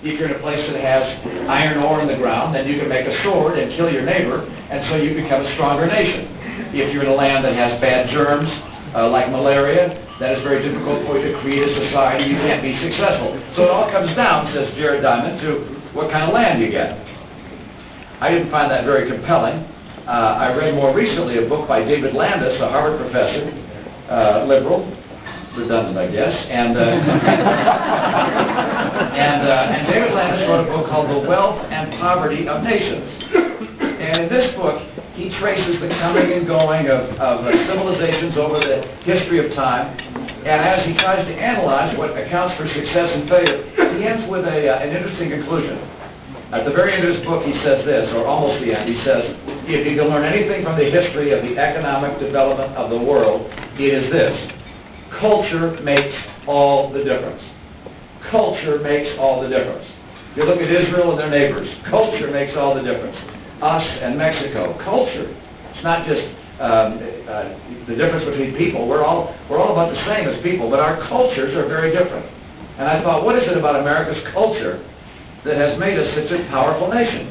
If you're in a place that has iron ore in the ground, then you can make a sword and kill your neighbor, and so you become a stronger nation. If you're in a land that has bad germs, like malaria, that is very difficult for you to create a society. You can't be successful. So it all comes down, says Jared Diamond, to what kind of land you get. I didn't find that very compelling. I read more recently a book by David Landis, a Harvard professor, liberal, redundant, I guess, and David Landis wrote a book called The Wealth and Poverty of Nations. And in this book, he traces the coming and going of civilizations over the history of time, and as he tries to analyze what accounts for success and failure, he ends with an interesting conclusion. At the very end of his book, he says this, or almost the end, he says, if you can learn anything from the history of the economic development of the world, it is this: culture makes all the difference. Culture makes all the difference. You look at Israel and their neighbors, culture makes all the difference. Us and Mexico, culture. It's not just the difference between people. We're all about the same as people, but our cultures are very different. And I thought, what is it about America's culture that has made us such a powerful nation?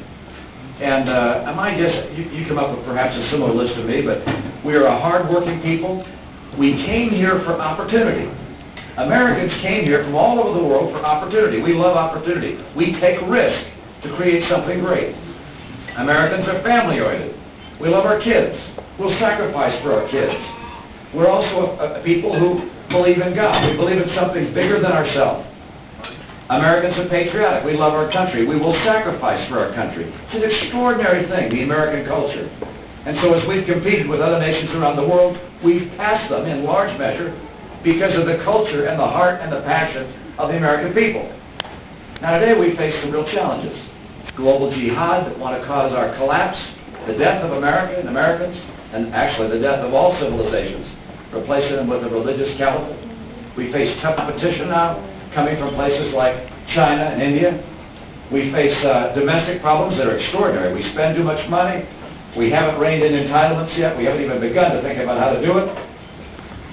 And I guess you come up with perhaps a similar list to me, but we are a hard-working people. We came here for opportunity. Americans came here from all over the world for opportunity. We love opportunity. We take risk to create something great. Americans are family-oriented. We love our kids. We'll sacrifice for our kids. We're also a people who believe in God. We believe in something bigger than ourselves. Americans are patriotic. We love our country. We will sacrifice for our country. It's an extraordinary thing, the American culture. And so as we've competed with other nations around the world, we've passed them in large measure because of the culture and the heart and the passion of the American people. Now today we face some real challenges. Global jihad that want to cause our collapse, the death of America and Americans, and actually the death of all civilizations, replacing them with a religious caliphate. We face tough competition now, coming from places like China and India. We face domestic problems that are extraordinary. We spend too much money. We haven't reined in entitlements yet. We haven't even begun to think about how to do it.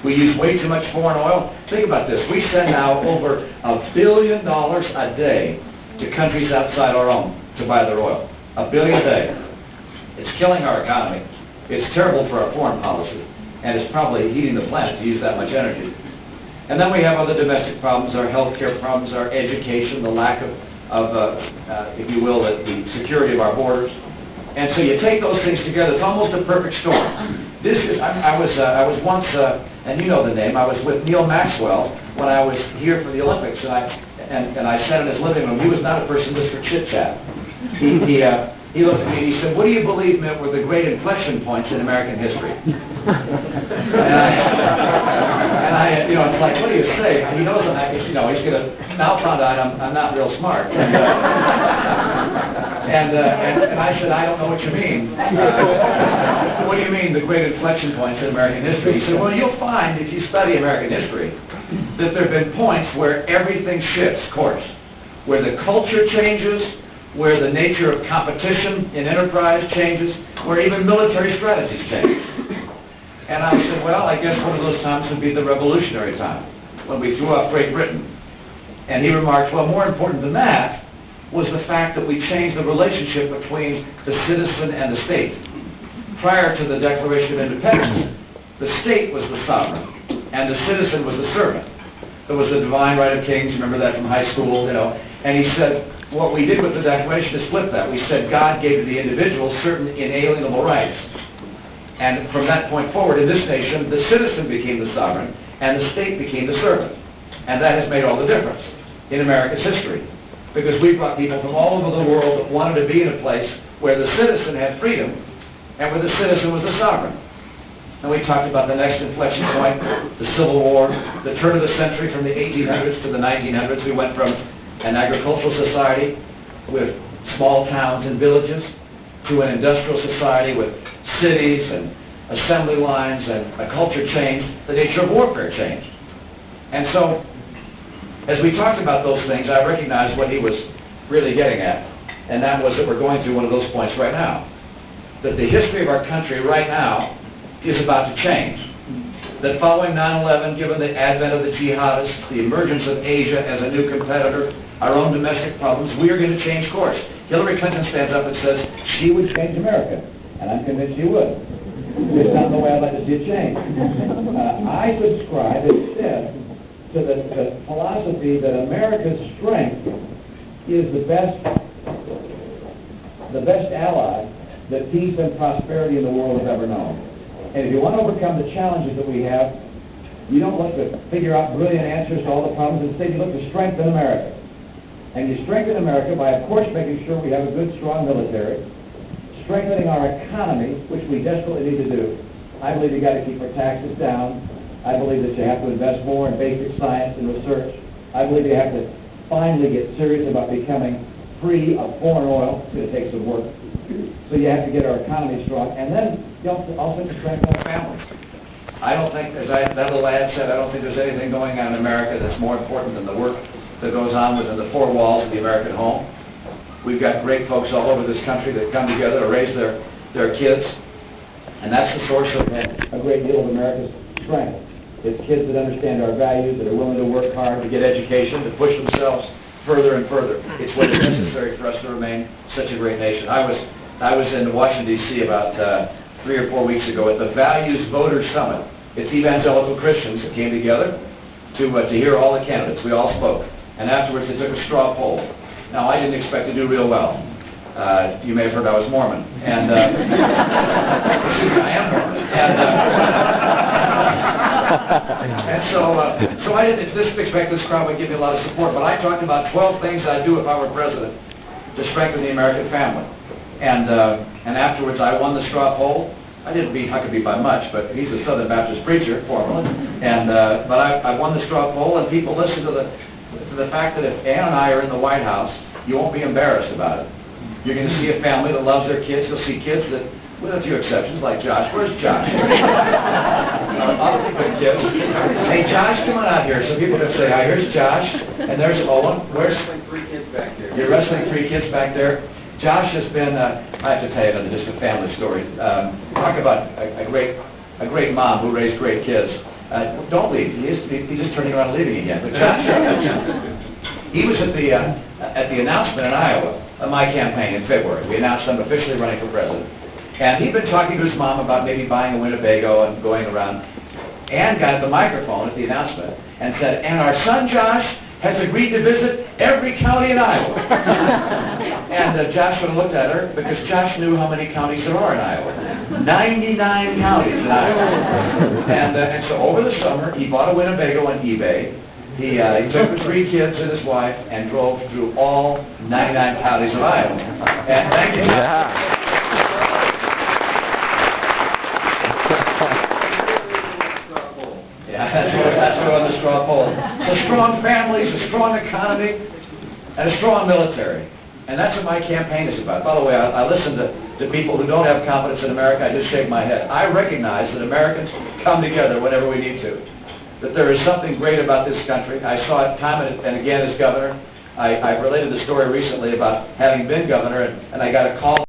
We use way too much foreign oil. Think about this. We send now over $1 billion a day to countries outside our own to buy their oil. $1 billion a day. It's killing our economy. It's terrible for our foreign policy. And it's probably heating the planet to use that much energy. And then we have other domestic problems, our health care problems, our education, the lack of if you will, the security of our borders. And so you take those things together, it's almost a perfect storm. This is, I was once, and you know the name, I was with Neil Maxwell when I was here for the Olympics, and I sat in his living room. He was not a person just for chit-chat. He looked at me and he said, "What do you believe, Mitt, were the great inflection points in American history?" and I, you know, it's like, what do you say? He knows that, you know, he's going to, now found out I'm not real smart. And I said, "I don't know what you mean." "What do you mean, the great inflection points in American history?" He said, "Well, you'll find, if you study American history, that there have been points where everything shifts course, where the culture changes, where the nature of competition in enterprise changes, where even military strategies change." And I said, well, I guess one of those times would be the revolutionary time, when we threw off Great Britain. And he remarked, well, more important than that was the fact that we changed the relationship between the citizen and the state. Prior to the Declaration of Independence, the state was the sovereign, and the citizen was the servant. There was the divine right of kings, remember that from high school, you know, and he said, what we did with the Declaration is flip that. We said God gave to the individual certain inalienable rights. And from that point forward, in this nation, the citizen became the sovereign, and the state became the servant. And that has made all the difference in America's history. Because we brought people from all over the world that wanted to be in a place where the citizen had freedom, and where the citizen was the sovereign. And we talked about the next inflection point, the Civil War, the turn of the century from the 1800s to the 1900s. We went from an agricultural society with small towns and villages to an industrial society with cities and assembly lines, and a culture changed, the nature of warfare changed. And so, as we talked about those things, I recognized what he was really getting at, and that was that we're going through one of those points right now. That the history of our country right now is about to change. that following 9/11, given the advent of the jihadists, the emergence of Asia as a new competitor, our own domestic problems, we are going to change course. Hillary Clinton stands up and says she would change America, and I'm convinced she would. It's not the way I'd like to see it change. I subscribe instead to the philosophy that America's strength is the best ally that peace and prosperity in the world have ever known. And if you want to overcome the challenges that we have, you don't look to figure out brilliant answers to all the problems. Instead, you look to strengthen America. And you strengthen America by, of course, making sure we have a good, strong military, strengthening our economy, which we desperately need to do. I believe you've got to keep our taxes down. I believe that you have to invest more in basic science and research. I believe you have to finally get serious about becoming free of foreign oil. It's going to take some work. So you have to get our economy strong. And then you also to strengthen our families. I don't think, as that little ad said, I don't think there's anything going on in America that's more important than the work that goes on within the four walls of the American home. We've got great folks all over this country that come together to raise their kids. And that's the source of a great deal of America's strength. It's kids that understand our values, that are willing to work hard to get education, to push themselves further and further. It's what is necessary for us to remain such a great nation. I was in Washington, D.C. about 3 or 4 weeks ago at the Values Voters Summit. It's evangelical Christians that came together to hear all the candidates. We all spoke. And afterwards they took a straw poll. Now, I didn't expect to do real well. You may have heard I was Mormon. And I am Mormon. And so I didn't expect this crowd would give me a lot of support, but I talked about 12 things I'd do if I were president to strengthen the American family. And afterwards I won the straw poll. I didn't beat Huckabee by much, but he's a Southern Baptist preacher, formerly. But I won the straw poll, and people listened to the fact that if Ann and I are in the White House, you won't be embarrassed about it. You're going to see a family that loves their kids. You'll see kids that, with a few exceptions, like Josh. Where's Josh? Other good kids. Hey, Josh, come on out here. So people can say, hi, here's Josh, and there's Owen. Where's three kids back there? You're wrestling 3 kids back there. Josh has been, I have to tell you another, just a family story. Talk about a great mom who raised great kids. Don't leave. He's just turning around and leaving again. But Josh, he was at the announcement in Iowa of my campaign in February. We announced I'm officially running for president. And he'd been talking to his mom about maybe buying a Winnebago and going around. Ann got the microphone at the announcement and said, and our son Josh has agreed to visit every county in Iowa. And Josh would have looked at her because Josh knew how many counties there are in Iowa. 99 counties in Iowa. And so over the summer, he bought a Winnebago on eBay. He took the 3 kids and his wife and drove through all 99 counties of Iowa. And thank you, Josh. That's what on the straw poll. So strong families, a strong economy, and a strong military. And that's what my campaign is about. By the way, I listen to people who don't have confidence in America. I just shake my head. I recognize that Americans come together whenever we need to. That there is something great about this country. I saw it time and again as governor. I related the story recently about having been governor, and I got a call